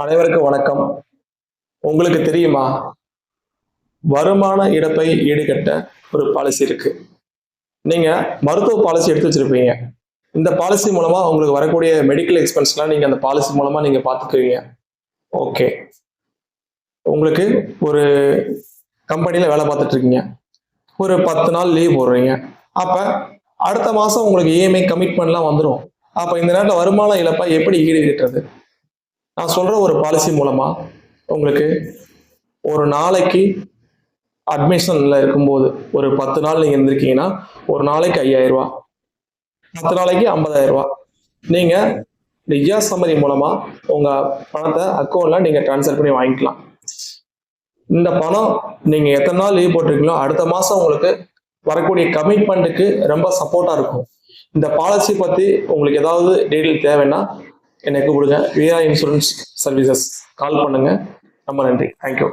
அனைவருக்கும் வணக்கம். உங்களுக்கு தெரியுமா, வருமான இழப்பை ஈடுகட்ட ஒரு பாலிசி இருக்கு. நீங்க மருத்துவ பாலிசி எடுத்து வச்சிருப்பீங்க. இந்த பாலிசி மூலமா உங்களுக்கு வரக்கூடிய மெடிக்கல் எக்ஸ்பென்ஸ்லாம் நீங்க அந்த பாலிசி மூலமா நீங்க பார்த்துக்குவீங்க. ஓகே. உங்களுக்கு ஒரு கம்பெனில வேலை பார்த்துட்டு இருக்கீங்க. ஒரு 10 நாள் லீவ் போடுறீங்க. அப்ப அடுத்த மாசம் உங்களுக்கு இஎம்ஐ கமிட்மெண்ட்லாம் வந்துடும். அப்ப இந்த நேரத்தில் வருமான இழப்பை எப்படி ஈடுகட்டுறது? நான் சொல்ற ஒரு பாலிசி மூலமா உங்களுக்கு ஒரு நாளைக்கு அட்மிஷன்ல இருக்கும்போது ஒரு 10 நாள் நீங்க இருந்திருக்கீங்கன்னா ஒரு நாளைக்கு 5000 ரூபாய், 10 நாளைக்கு 50,000 ரூபாய். நீங்க இந்த இஆர் சம்மரி மூலமா உங்க பணத்தை அக்கௌண்ட்ல நீங்க டிரான்ஸ்ஃபர் பண்ணி வாங்கிக்கலாம். இந்த பணம் நீங்க எத்தனை நாள் லீவ் போட்டிருக்கீங்களோ அடுத்த மாசம் உங்களுக்கு வரக்கூடிய கமிட்மெண்ட்டுக்கு ரொம்ப சப்போர்ட்டா இருக்கும். இந்த பாலிசி பத்தி உங்களுக்கு ஏதாவது டீடைல் தேவைன்னா எனக்கு கொடுங்க. விஆர் இன்சூரன்ஸ் சர்வீசஸ் கால் பண்ணுங்க. ரொம்ப நன்றி. தேங்க்யூ.